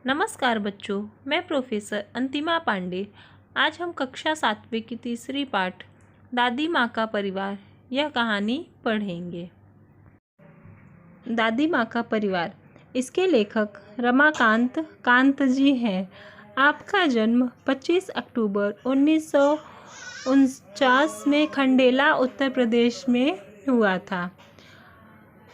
नमस्कार बच्चों, मैं प्रोफेसर अंतिमा पांडे। आज हम कक्षा 7वीं की तीसरी पाठ दादी माँ का परिवार यह कहानी पढ़ेंगे। दादी माँ का परिवार, इसके लेखक रमाकांत कांत जी हैं। आपका जन्म 25 अक्टूबर 1949 में खंडेला उत्तर प्रदेश में हुआ था।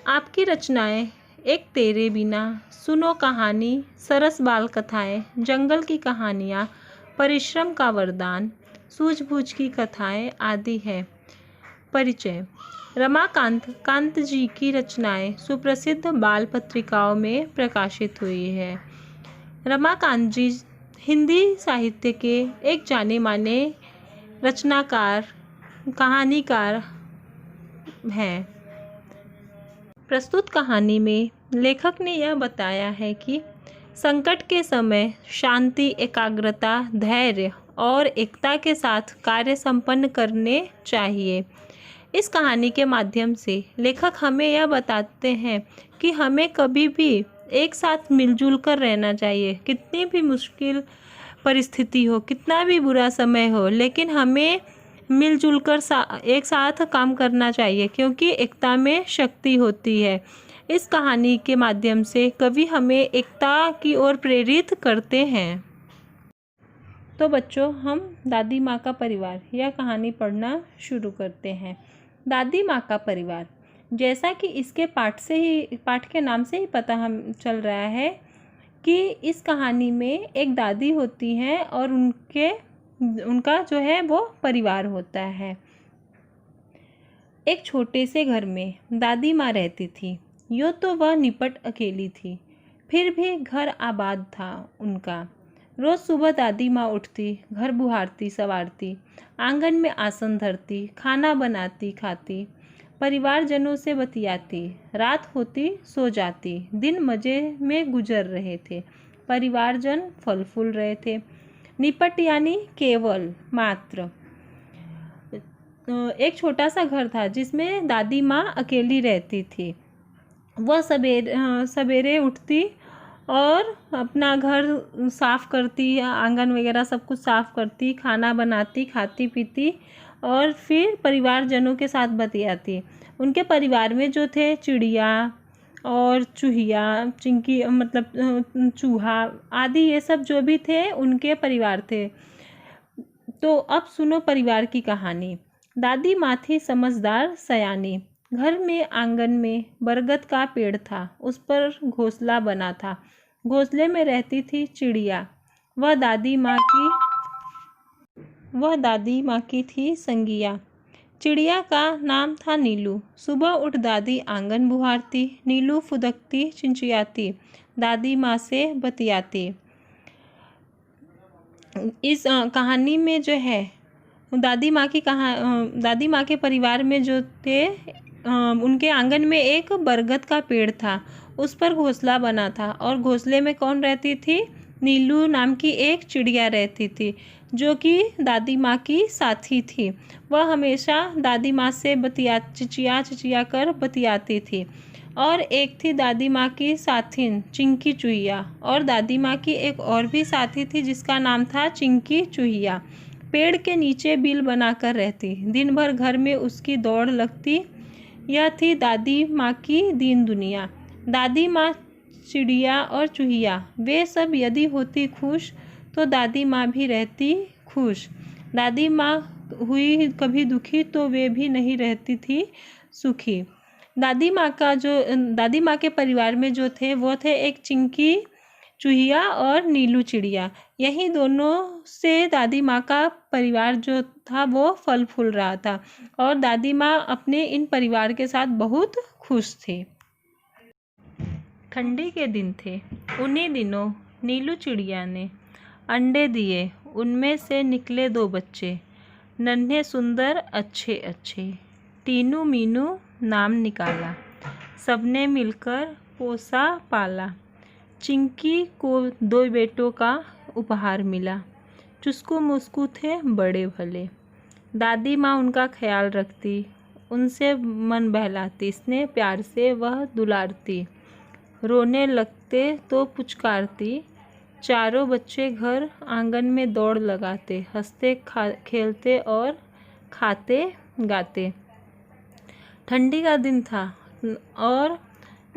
आपकी रचनाएं एक तेरे बिना, सुनो कहानी, सरस बाल कथाएं, जंगल की कहानियाँ, परिश्रम का वरदान, सूझबूझ की कथाएं आदि है। परिचय। रमाकांत कांत जी की रचनाएं सुप्रसिद्ध बाल पत्रिकाओं में प्रकाशित हुई है। रमाकांत जी हिंदी साहित्य के एक जाने माने रचनाकार, कहानीकार हैं। प्रस्तुत कहानी में लेखक ने यह बताया है कि संकट के समय शांति, एकाग्रता, धैर्य और एकता के साथ कार्य संपन्न करने चाहिए। इस कहानी के माध्यम से लेखक हमें यह बताते हैं कि हमें कभी भी एक साथ मिलजुल कर रहना चाहिए। कितनी भी मुश्किल परिस्थिति हो, कितना भी बुरा समय हो, लेकिन हमें मिलजुल कर एक साथ काम करना चाहिए, क्योंकि एकता में शक्ति होती है। इस कहानी के माध्यम से कवि हमें एकता की ओर प्रेरित करते हैं। तो बच्चों, हम दादी माँ का परिवार यह कहानी पढ़ना शुरू करते हैं। दादी माँ का परिवार, जैसा कि इसके पाठ के नाम से ही पता हम चल रहा है कि इस कहानी में एक दादी होती हैं और उनका जो है वो परिवार होता है। एक छोटे से घर में दादी माँ रहती थी। यूँ तो वह निपट अकेली थी, फिर भी घर आबाद था उनका। रोज़ सुबह दादी माँ उठती, घर बुहारती संवारती, आंगन में आसन धरती, खाना बनाती खाती, परिवारजनों से बतियाती, रात होती सो जाती। दिन मज़े में गुजर रहे थे, परिवारजन फल फूल रहे थे। निपट यानी केवल, मात्र एक छोटा सा घर था जिसमें दादी माँ अकेली रहती थी। वह सवेरे उठती और अपना घर साफ़ करती, आंगन वगैरह सब कुछ साफ़ करती, खाना बनाती, खाती पीती और फिर परिवारजनों के साथ बतियाती। उनके परिवार में जो थे चिड़िया और चूहिया, चिंकी मतलब चूहा आदि, ये सब जो भी थे उनके परिवार थे। तो अब सुनो परिवार की कहानी। दादी माँ थी समझदार सयानी। घर में आंगन में बरगद का पेड़ था, उस पर घोंसला बना था। घोंसले में रहती थी चिड़िया। वह दादी माँ की थी संगिया। चिड़िया का नाम था नीलू। सुबह उठ दादी आंगन बुहारती, नीलू फुदकती चिंचियाती, दादी माँ से बतियाती। इस कहानी में जो है दादी माँ के परिवार में जो थे, उनके आंगन में एक बरगद का पेड़ था, उस पर घोंसला बना था और घोंसले में कौन रहती थी? नीलू नाम की एक चिड़िया रहती थी, जो कि दादी माँ की साथी थी। वह हमेशा दादी माँ से चिचिया कर बतियाती थी। और एक थी दादी माँ की साथिन चिंकी चूहिया, और दादी माँ की एक और भी साथी थी जिसका नाम था चिंकी चूहिया। पेड़ के नीचे बिल बनाकर रहती, दिन भर घर में उसकी दौड़ लगती। यह थी दादी माँ की दीन दुनिया। दादी माँ, चिड़िया और चूहिया, वे सब यदि होती खुश तो दादी माँ भी रहती खुश। दादी माँ हुई कभी दुखी तो वे भी नहीं रहती थी सुखी। दादी माँ के परिवार में जो थे वो थे एक चिंकी चूहिया और नीलू चिड़िया। यही दोनों से दादी माँ का परिवार जो था वो फल फूल रहा था, और दादी माँ अपने इन परिवार के साथ बहुत खुश थी। ठंडी के दिन थे। उन्हीं दिनों नीलू चिड़िया ने अंडे दिए। उनमें से निकले 2 बच्चे, नन्हे सुंदर अच्छे अच्छे। टीनू मीनू नाम निकाला, सबने मिलकर पोसा पाला। चिंकी को 2 बेटों का उपहार मिला, चुस्कू मुस्कू थे बड़े भले। दादी माँ उनका ख्याल रखती, उनसे मन बहलाती, स्नेह प्यार से वह दुलारती। रोने लगते तो पुचकारती, चारों बच्चे घर आंगन में दौड़ लगाते, हंसते खेलते और खाते गाते। ठंडी का दिन था और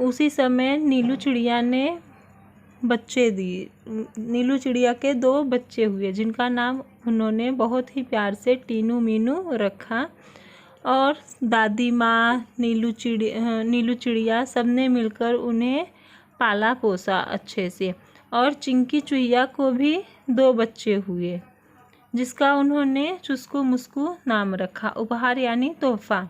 उसी समय नीलू चिड़िया ने बच्चे दिए। नीलू चिड़िया के 2 बच्चे हुए जिनका नाम उन्होंने बहुत ही प्यार से टीनू मीनू रखा। और दादी माँ, नीलू चिड़िया सब ने मिलकर उन्हें पाला पोसा अच्छे से। और चिंकी चुहिया को भी 2 बच्चे हुए जिसका उन्होंने चुस्कू मुस्कू नाम रखा, उपहार यानी तोहफा।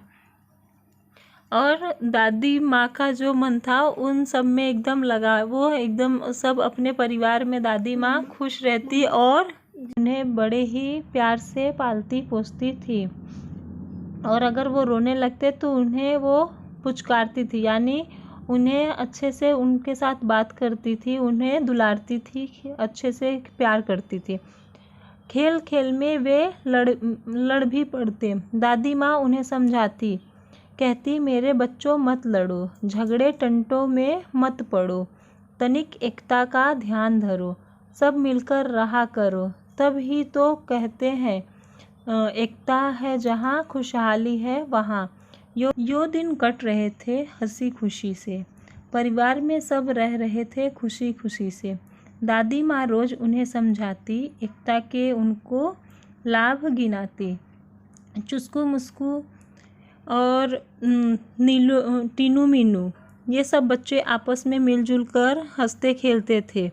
और दादी माँ का जो मन था उन सब में एकदम लगा, वो एकदम सब अपने परिवार में दादी माँ खुश रहती और उन्हें बड़े ही प्यार से पालती पोसती थी। और अगर वो रोने लगते तो उन्हें वो पुचकारती थी, यानी उन्हें अच्छे से उनके साथ बात करती थी, उन्हें दुलारती थी, अच्छे से प्यार करती थी। खेल खेल में वे लड़ भी पड़ते। दादी माँ उन्हें समझाती, कहती, मेरे बच्चों मत लड़ो, झगड़े टंटों में मत पड़ो, तनिक एकता का ध्यान धरो, सब मिलकर रहा करो, तब ही तो कहते हैं एकता है जहाँ खुशहाली है वहाँ। यो दिन कट रहे थे हंसी खुशी से, परिवार में सब रह रहे थे खुशी खुशी से। दादी माँ रोज उन्हें समझाती, एकता के उनको लाभ गिनाती। चुस्कू मुस्कू और टीनू मीनू ये सब बच्चे आपस में मिलजुल कर हंसते खेलते थे।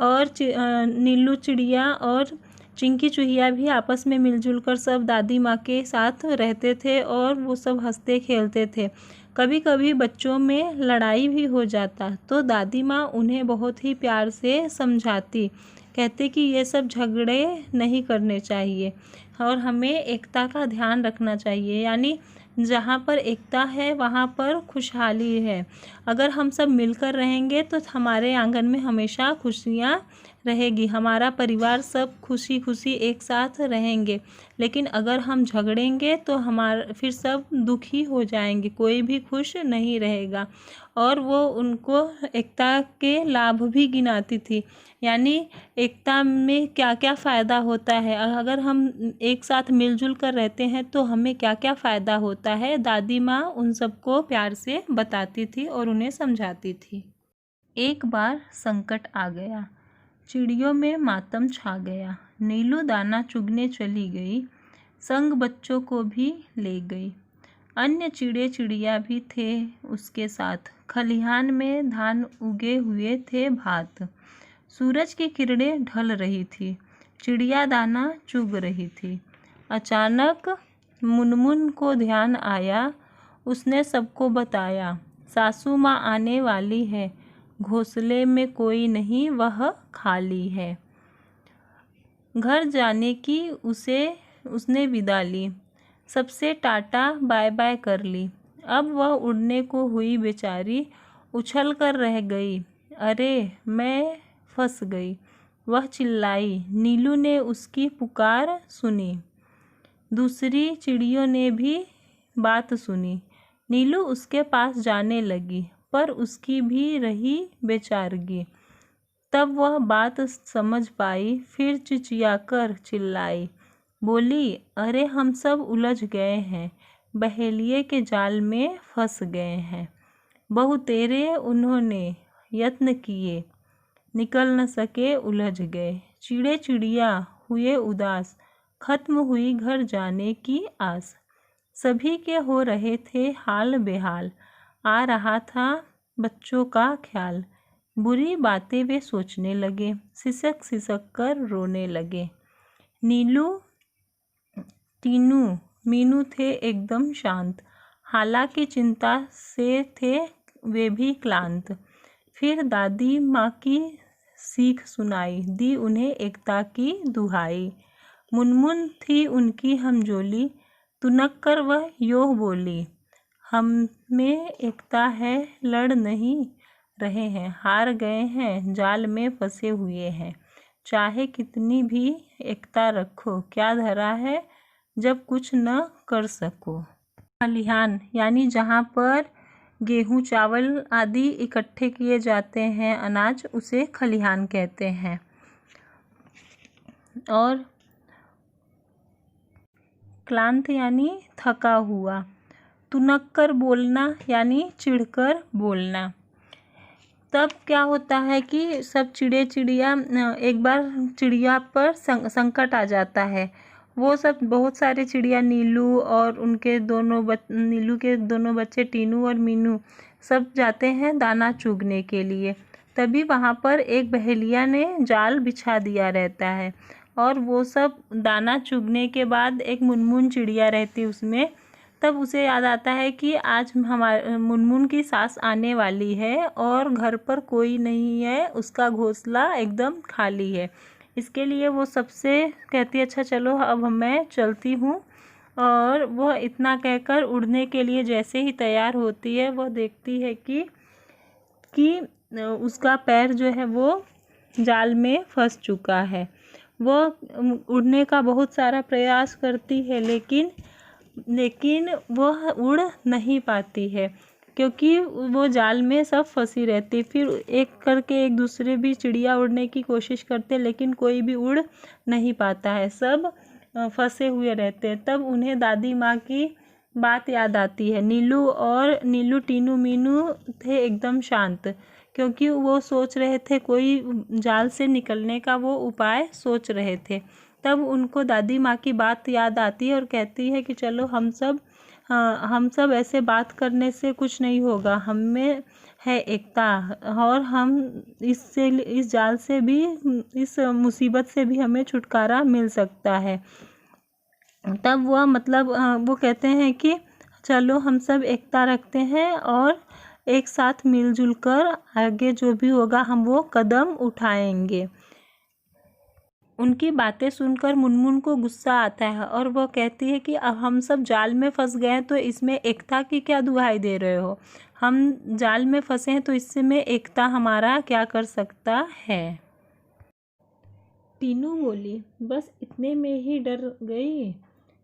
और नीलू चिड़िया और चिंकी चुहिया भी आपस में मिलजुल कर सब दादी माँ के साथ रहते थे और वो सब हंसते खेलते थे। कभी कभी बच्चों में लड़ाई भी हो जाता तो दादी माँ उन्हें बहुत ही प्यार से समझाती, कहते कि ये सब झगड़े नहीं करने चाहिए और हमें एकता का ध्यान रखना चाहिए, यानी जहाँ पर एकता है वहाँ पर खुशहाली है। अगर हम सब मिलकर रहेंगे तो हमारे आंगन में हमेशा खुशियाँ रहेगी, हमारा परिवार सब खुशी खुशी एक साथ रहेंगे। लेकिन अगर हम झगड़ेंगे तो फिर सब दुखी हो जाएंगे, कोई भी खुश नहीं रहेगा। और वो उनको एकता के लाभ भी गिनाती थी, यानी एकता में क्या क्या फ़ायदा होता है, अगर हम एक साथ मिलजुल कर रहते हैं तो हमें क्या क्या फ़ायदा होता है। दादी माँ उन सबको प्यार से बताती थी और उन्हें समझाती थी। एक बार संकट आ गया, चिड़ियों में मातम छा गया। नीलू दाना चुगने चली गई, संग बच्चों को भी ले गई। अन्य चिड़े चिड़िया भी थे उसके साथ। खलिहान में धान उगे हुए थे भात। सूरज की किरणें ढल रही थी, चिड़िया दाना चुग रही थी। अचानक मुनमुन को ध्यान आया, उसने सबको बताया, सासू माँ आने वाली है, घोंसले में कोई नहीं वह खाली है। घर जाने की उसने विदा ली, सबसे टाटा बाय बाय कर ली। अब वह उड़ने को हुई बेचारी, उछल कर रह गई, अरे मैं फंस गई, वह चिल्लाई। नीलू ने उसकी पुकार सुनी, दूसरी चिड़ियों ने भी बात सुनी। नीलू उसके पास जाने लगी पर उसकी भी रही बेचारगी। तब वह बात समझ पाई, फिर चिचियाकर चिल्लाई, बोली, अरे हम सब उलझ गए हैं, बहेलिए के जाल में फंस गए हैं। बहुतेरे उन्होंने यत्न किए, निकल न सके, उलझ गए। चिड़े चिड़िया हुए उदास, खत्म हुई घर जाने की आस। सभी के हो रहे थे हाल बेहाल, आ रहा था बच्चों का ख्याल। बुरी बातें वे सोचने लगे, सिसक सिसक कर रोने लगे। नीलू टीनू मीनू थे एकदम शांत, हालांकि चिंता से थे वे भी क्लांत। फिर दादी माँ की सीख सुनाई, दी उन्हें एकता की दुहाई। मुनमुन थी उनकी हमजोली, तुनक कर वह यूं बोली, हम में एकता है, लड़ नहीं रहे हैं, हार गए हैं, जाल में फंसे हुए हैं। चाहे कितनी भी एकता रखो, क्या धरा है जब कुछ न कर सको। खलिहान यानी जहाँ पर गेहूँ चावल आदि इकट्ठे किए जाते हैं अनाज, उसे खलिहान कहते हैं। और क्लांत यानी थका हुआ। तुनक कर बोलना यानी चिढ़कर बोलना। तब क्या होता है कि सब चिड़िया एक बार चिड़िया पर संकट आ जाता है। वो सब बहुत सारे चिड़िया, नीलू और उनके नीलू के दोनों बच्चे टीनू और मीनू सब जाते हैं दाना चुगने के लिए। तभी वहाँ पर एक बहेलिया ने जाल बिछा दिया रहता है और वो सब दाना चुगने के बाद एक मुनमुन चिड़िया रहती उसमें। तब उसे याद आता है कि आज हमारे मुनमुन की सास आने वाली है और घर पर कोई नहीं है, उसका घोंसला एकदम खाली है। इसके लिए वो सबसे कहती है अच्छा चलो अब मैं चलती हूँ। और वह इतना कहकर उड़ने के लिए जैसे ही तैयार होती है, वह देखती है कि उसका पैर जो है वो जाल में फंस चुका है। वह उड़ने का बहुत सारा प्रयास करती है लेकिन वह उड़ नहीं पाती है क्योंकि वो जाल में सब फंसी रहती। फिर एक करके एक दूसरे भी चिड़िया उड़ने की कोशिश करते लेकिन कोई भी उड़ नहीं पाता है, सब फंसे हुए रहते हैं। तब उन्हें दादी माँ की बात याद आती है। नीलू टीनू मीनू थे एकदम शांत क्योंकि वो सोच रहे थे, कोई जाल से निकलने का वो उपाय सोच रहे थे। तब उनको दादी माँ की बात याद आती है और कहती है कि चलो हम सब ऐसे बात करने से कुछ नहीं होगा, हम में है एकता और हम इस जाल से भी, इस मुसीबत से भी हमें छुटकारा मिल सकता है। तब वो कहते हैं कि चलो हम सब एकता रखते हैं और एक साथ मिलजुल कर आगे जो भी होगा हम वो कदम उठाएंगे। उनकी बातें सुनकर मुनमुन को गुस्सा आता है और वह कहती है कि अब हम सब जाल में फंस गए हैं तो इसमें एकता की क्या दुहाई दे रहे हो। हम जाल में फंसे हैं तो इसमें एकता हमारा क्या कर सकता है। टीनू बोली, बस इतने में ही डर गई,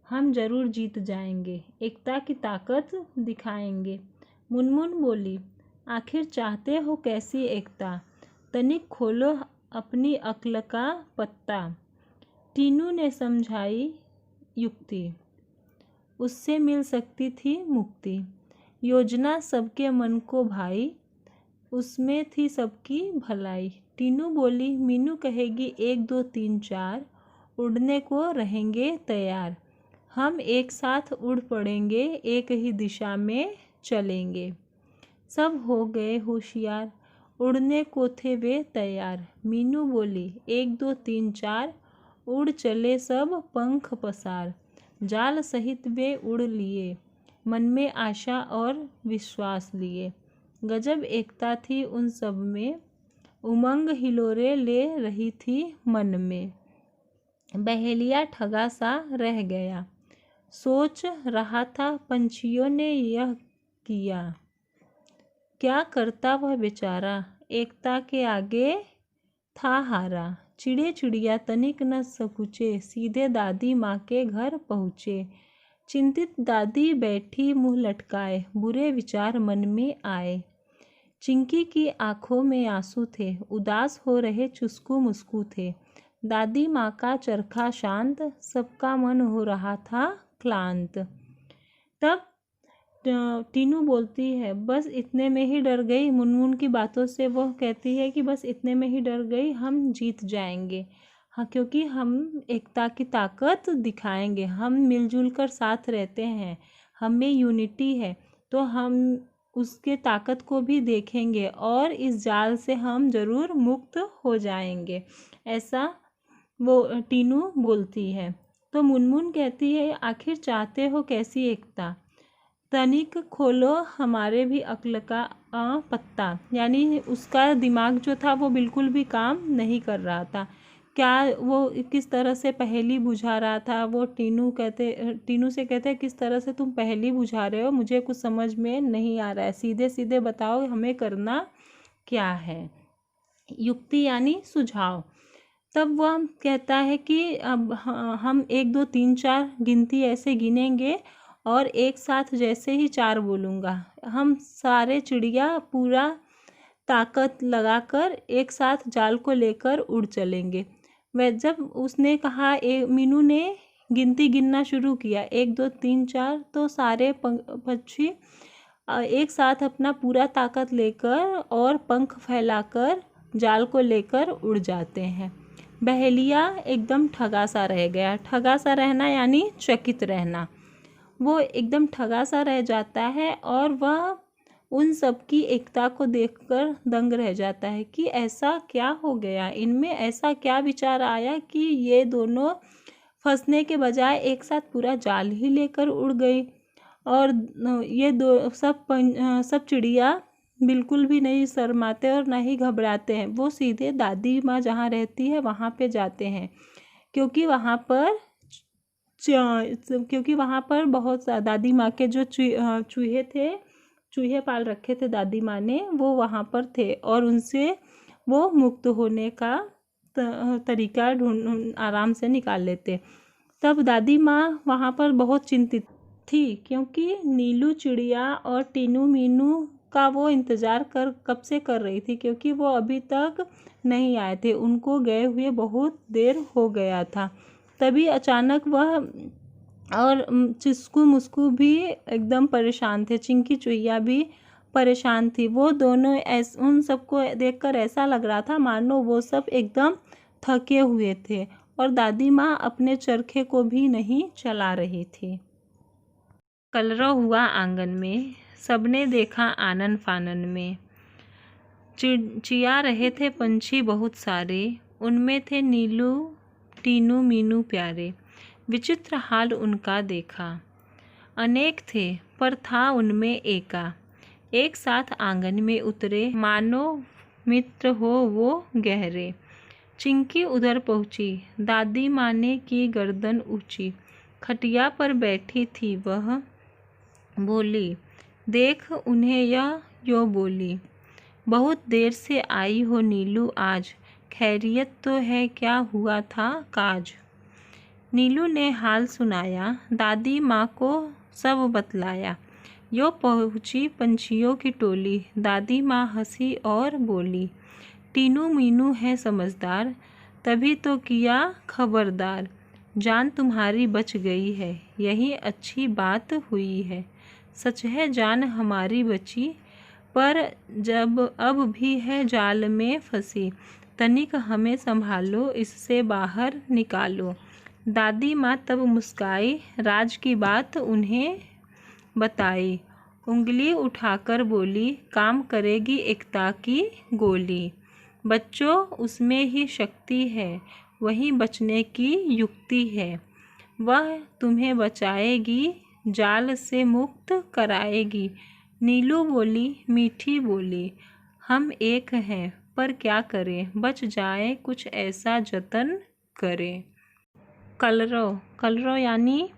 हम जरूर जीत जाएंगे, एकता की ताकत दिखाएंगे। मुनमुन बोली, आखिर चाहते हो कैसी एकता, तनिक खोलो अपनी अक्ल का पत्ता। टीनू ने समझाई युक्ति, उससे मिल सकती थी मुक्ति। योजना सबके मन को भाई, उसमें थी सबकी भलाई। टीनू बोली, मीनू कहेगी 1 2 3 4, उड़ने को रहेंगे तैयार। हम एक साथ उड़ पड़ेंगे, एक ही दिशा में चलेंगे। सब हो गए होशियार, उड़ने को थे वे तैयार। मीनू बोली, 1 2 3 4, उड़ चले सब पंख पसार। जाल सहित वे उड़ लिए, मन में आशा और विश्वास लिए। गजब एकता थी उन सब में, उमंग हिलोरे ले रही थी मन में। बहेलिया ठगा सा रह गया, सोच रहा था पंछियों ने यह किया। क्या करता वह बेचारा, एकता के आगे था हारा। चिड़े चिड़िया तनिक न सकुचे, सीधे दादी माँ के घर पहुँचे। चिंतित दादी बैठी मुँह लटकाए, बुरे विचार मन में आए। चिंकी की आंखों में आंसू थे, उदास हो रहे चुस्कू मुस्कू थे। दादी माँ का चरखा शांत, सबका मन हो रहा था क्लांत। तब टीनू बोलती है, बस इतने में ही डर गई। मुनमुन की बातों से वह कहती है कि बस इतने में ही डर गई, हम जीत जाएंगे। हाँ, क्योंकि हम एकता की ताकत दिखाएंगे, हम मिलजुल कर साथ रहते हैं, हमें यूनिटी है, तो हम उसके ताकत को भी देखेंगे और इस जाल से हम ज़रूर मुक्त हो जाएंगे। ऐसा वो टीनू बोलती है। तो मुनमुन कहती है, आखिर चाहते हो कैसी एकता, तनिक खोलो हमारे भी अक्ल का पत्ता। यानी उसका दिमाग जो था वो बिल्कुल भी काम नहीं कर रहा था। क्या वो किस तरह से पहेली बुझा रहा था, वो टीनू से कहते हैं, किस तरह से तुम पहेली बुझा रहे हो, मुझे कुछ समझ में नहीं आ रहा है, सीधे सीधे बताओ हमें करना क्या है। युक्ति यानी सुझाव। तब वह कहता है कि अब हम 1 2 3 4 गिनती ऐसे गिनेंगे और एक साथ जैसे ही 4 बोलूँगा, हम सारे चिड़िया पूरा ताकत लगाकर एक साथ जाल को लेकर उड़ चलेंगे। वह जब उसने कहा, मीनू ने गिनती गिनना शुरू किया, 1 2 3 4, तो सारे पक्षी एक साथ अपना पूरा ताकत लेकर और पंख फैलाकर जाल को लेकर उड़ जाते हैं। बहेलिया एकदम ठगा सा रह गया। ठगा सा रहना यानी चकित रहना। वो एकदम ठगा सा रह जाता है और वह उन सब की एकता को देखकर दंग रह जाता है कि ऐसा क्या हो गया, इनमें ऐसा क्या विचार आया कि ये दोनों फंसने के बजाय एक साथ पूरा जाल ही लेकर उड़ गई। और ये सब चिड़िया बिल्कुल भी नहीं शर्माते और ना ही घबराते हैं। वो सीधे दादी माँ जहाँ रहती है वहाँ पे जाते हैं, क्योंकि वहाँ पर बहुत दादी माँ के जो चूहे थे, चूहे पाल रखे थे दादी माँ ने, वो वहाँ पर थे और उनसे वो मुक्त होने का तरीका ढूंढ आराम से निकाल लेते। तब दादी माँ वहाँ पर बहुत चिंतित थी, क्योंकि नीलू चिड़िया और टीनू मीनू का वो इंतज़ार कब से कर रही थी, क्योंकि वो अभी तक नहीं आए थे। उनको गए हुए बहुत देर हो गया था। तभी अचानक वह और चिस्कू मुस्कू भी एकदम परेशान थे। चिंकी चुईया भी परेशान थी। वो दोनों उन सबको देखकर ऐसा लग रहा था मानो वो सब एकदम थके हुए थे और दादी माँ अपने चरखे को भी नहीं चला रही थी। कलरव हुआ आंगन में, सबने देखा आनन फानन में। चिया रहे थे पंछी बहुत सारे, उनमें थे नीलू टीनू मीनू प्यारे। विचित्र हाल उनका देखा, अनेक थे पर था उनमें एका। एक साथ आंगन में उतरे, मानो मित्र हो वो गहरे। चिंकी उधर पहुंची, दादी माँ ने की गर्दन ऊंची। खटिया पर बैठी थी वह, बोली, देख उन्हें यह यो बोली। बहुत देर से आई हो नीलू आज, खैरियत तो है, क्या हुआ था काज। नीलू ने हाल सुनाया, दादी माँ को सब बतलाया। यो पहुँची पंछियों की टोली, दादी माँ हंसी और बोली, टीनू मीनू है समझदार, तभी तो किया खबरदार। जान तुम्हारी बच गई है, यही अच्छी बात हुई है। सच है जान हमारी बची, पर जब अब भी है जाल में फंसी। तनिक हमें संभालो, इससे बाहर निकालो। दादी माँ तब मुस्काई, राज की बात उन्हें बताई। उंगली उठाकर बोली, काम करेगी एकता की गोली। बच्चों उसमें ही शक्ति है, वही बचने की युक्ति है। वह तुम्हें बचाएगी, जाल से मुक्त कराएगी। नीलू बोली मीठी बोली, हम एक हैं पर क्या करें, बच जाए कुछ ऐसा जतन करें। कलरव, कलरव यानी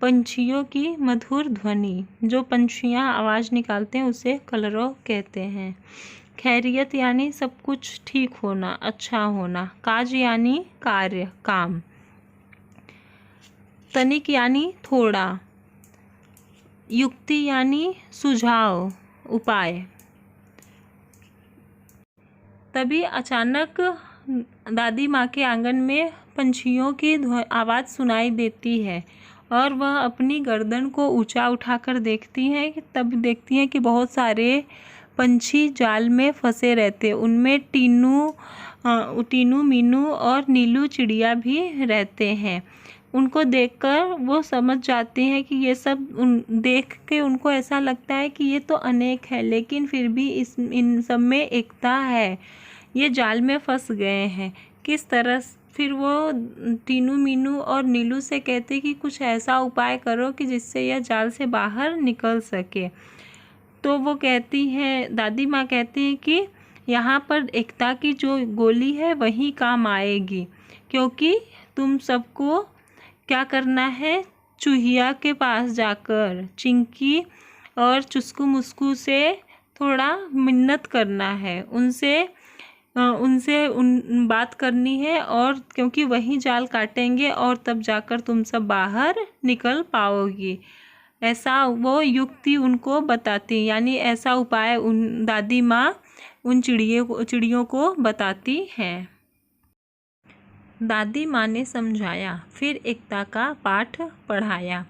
पंछियों की मधुर ध्वनि। जो पंछियाँ आवाज़ निकालते हैं उसे कलरव कहते हैं। खैरियत यानी सब कुछ ठीक होना, अच्छा होना। काज यानी कार्य, काम। तनिक यानी थोड़ा। युक्ति यानी सुझाव, उपाय। तभी अचानक दादी माँ के आंगन में पंछियों की आवाज़ सुनाई देती है और वह अपनी गर्दन को ऊंचा उठाकर देखती हैं। तब देखती हैं कि बहुत सारे पंछी जाल में फंसे रहते। उनमें टीनू मीनू और नीलू चिड़िया भी रहते हैं। उनको देखकर वो समझ जाती हैं कि ये सब देख के उनको ऐसा लगता है कि ये तो अनेक है, लेकिन फिर भी इन सब में एकता है। ये जाल में फंस गए हैं किस तरह। फिर वो टीनू मीनू और नीलू से कहते कि कुछ ऐसा उपाय करो कि जिससे यह जाल से बाहर निकल सके। तो वो कहती हैं, दादी माँ कहती हैं कि यहाँ पर एकता की जो गोली है वही काम आएगी, क्योंकि तुम सबको क्या करना है, चूहिया के पास जाकर चिंकी और चुस्कू मुस्कू से थोड़ा मिन्नत करना है, उनसे बात करनी है, और क्योंकि वही जाल काटेंगे और तब जाकर तुम सब बाहर निकल पाओगी। ऐसा वो युक्ति उनको बताती, यानी ऐसा उपाय उन दादी माँ उन चिड़ियों को बताती हैं। दादी माँ ने समझाया, फिर एकता का पाठ पढ़ाया।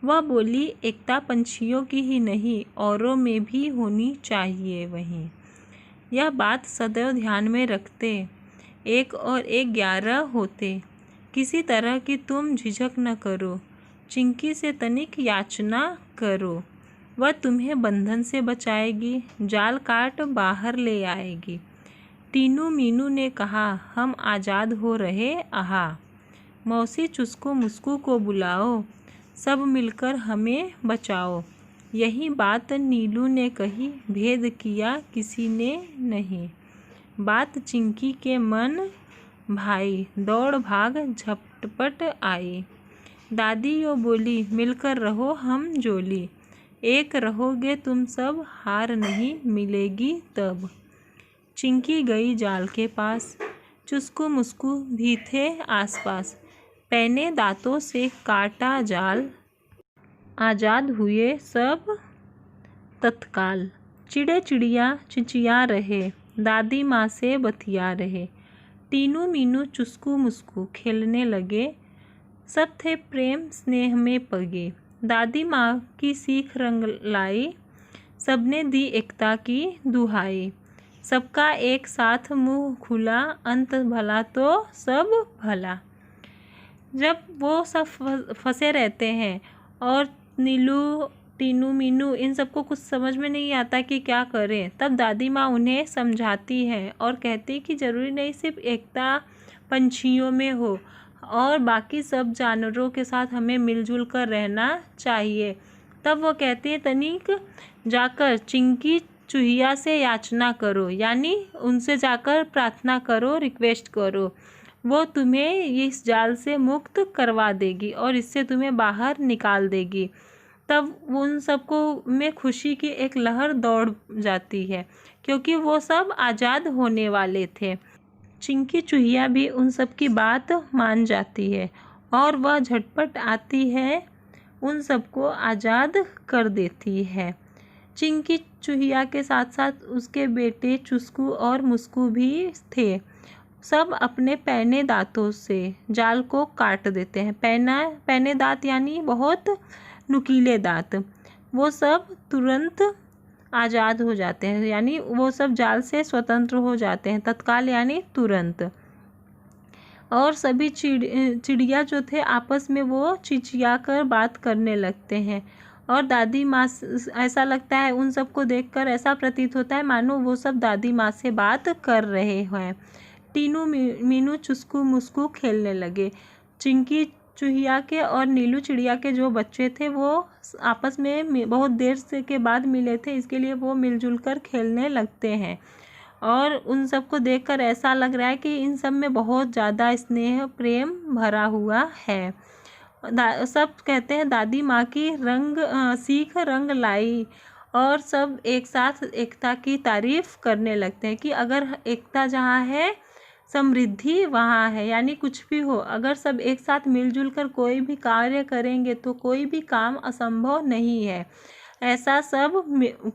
वह बोली, एकता पंछियों की ही नहीं, औरों में भी होनी चाहिए। वहीं यह बात सदैव ध्यान में रखते। 1 और 1 11 होते। किसी तरह की तुम झिझक न करो। चिंकी से तनिक याचना करो, वह तुम्हें बंधन से बचाएगी, जाल काट बाहर ले आएगी। टीनू मीनू ने कहा, हम आज़ाद हो रहे आहा। मौसी चुस्कू मुस्कू को बुलाओ, सब मिलकर हमें बचाओ। यही बात नीलू ने कही, भेद किया किसी ने नहीं। बात चिंकी के मन भाई, दौड़ भाग झपटपट आई। दादी यो बोली, मिलकर रहो हम जोली, एक रहोगे तुम सब, हार नहीं मिलेगी तब। चिंकी गई जाल के पास, चुस्कू मुस्कू भी थे आसपास। पैने दांतों से काटा जाल, आज़ाद हुए सब तत्काल। चिड़े चिड़िया चिचिया रहे, दादी माँ से बतिया रहे। टीनू मीनू चुस्कू मुस्कू खेलने लगे, सब थे प्रेम स्नेह में पगे। दादी माँ की सीख रंग लाई, सबने दी एकता की दुहाई। सबका एक साथ मुंह खुला, अंत भला तो सब भला। जब वो सब फंसे रहते हैं और नीलू टीनू मीनू इन सबको कुछ समझ में नहीं आता कि क्या करें, तब दादी माँ उन्हें समझाती है और कहती कि ज़रूरी नहीं सिर्फ एकता पंछियों में हो, और बाकी सब जानवरों के साथ हमें मिलजुल कर रहना चाहिए। तब वो कहती है, तनिक जाकर चिंकी चूहिया से याचना करो, यानी उनसे जाकर प्रार्थना करो, रिक्वेस्ट करो, वो तुम्हें इस जाल से मुक्त करवा देगी और इससे तुम्हें बाहर निकाल देगी। तब उन सबको में खुशी की एक लहर दौड़ जाती है, क्योंकि वो सब आज़ाद होने वाले थे। चिंकी चूहिया भी उन सब की बात मान जाती है और वह झटपट आती है, उन सबको आज़ाद कर देती है। चिंकी चूहिया के साथ साथ उसके बेटे चुस्कू और मुस्कू भी थे। सब अपने पैने दांतों से जाल को काट देते हैं। पैने दांत यानी बहुत नुकीले दांत। वो सब तुरंत आज़ाद हो जाते हैं, यानी वो सब जाल से स्वतंत्र हो जाते हैं, तत्काल यानी तुरंत। और सभी चिड़िया जो थे आपस में वो चिचिया कर बात करने लगते हैं। और दादी माँ, ऐसा लगता है उन सबको देखकर ऐसा प्रतीत होता है मानो वो सब दादी माँ से बात कर रहे हैं। टीनू मीनू चुस्कू मुस्कू खेलने लगे। चिंकी चूहिया के और नीलू चिड़िया के जो बच्चे थे वो आपस में बहुत देर से के बाद मिले थे, इसके लिए वो मिलजुल कर खेलने लगते हैं। और उन सबको देखकर ऐसा लग रहा है कि इन सब में बहुत ज़्यादा स्नेह प्रेम भरा हुआ है। सब कहते हैं दादी माँ की सीख रंग लाई, और सब एक साथ एकता की तारीफ करने लगते हैं कि अगर एकता जहाँ है समृद्धि वहाँ है। यानी कुछ भी हो, अगर सब एक साथ मिलजुल कर कोई भी कार्य करेंगे तो कोई भी काम असंभव नहीं है, ऐसा सब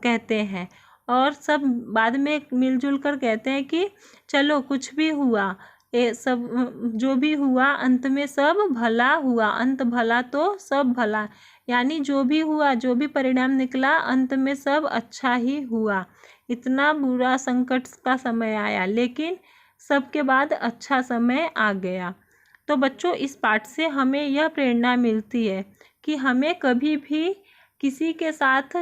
कहते हैं। और सब बाद में मिलजुल कर कहते हैं कि चलो कुछ भी हुआ, सब जो भी हुआ अंत में सब भला हुआ, अंत भला तो सब भला, यानी जो भी हुआ, जो भी परिणाम निकला, अंत में सब अच्छा ही हुआ। इतना बुरा संकट का समय आया, लेकिन सबके बाद अच्छा समय आ गया। तो बच्चों, इस पाठ से हमें यह प्रेरणा मिलती है कि हमें कभी भी किसी के साथ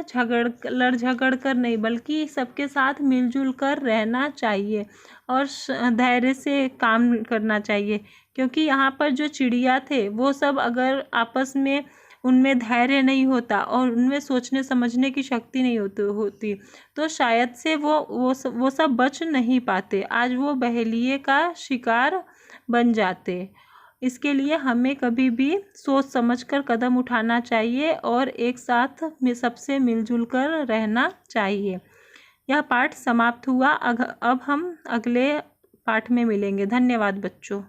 लड़ झगड़ कर नहीं, बल्कि सबके साथ मिलजुल कर रहना चाहिए और धैर्य से काम करना चाहिए। क्योंकि यहाँ पर जो चिड़िया थे वो सब अगर आपस में उनमें धैर्य नहीं होता और उनमें सोचने समझने की शक्ति नहीं होती तो शायद से वो सब बच नहीं पाते, आज वो बहेलिये का शिकार बन जाते। इसके लिए हमें कभी भी सोच समझकर कदम उठाना चाहिए और एक साथ में सबसे मिलजुल कर रहना चाहिए। यह पाठ समाप्त हुआ। अब हम अगले पाठ में मिलेंगे। धन्यवाद बच्चों।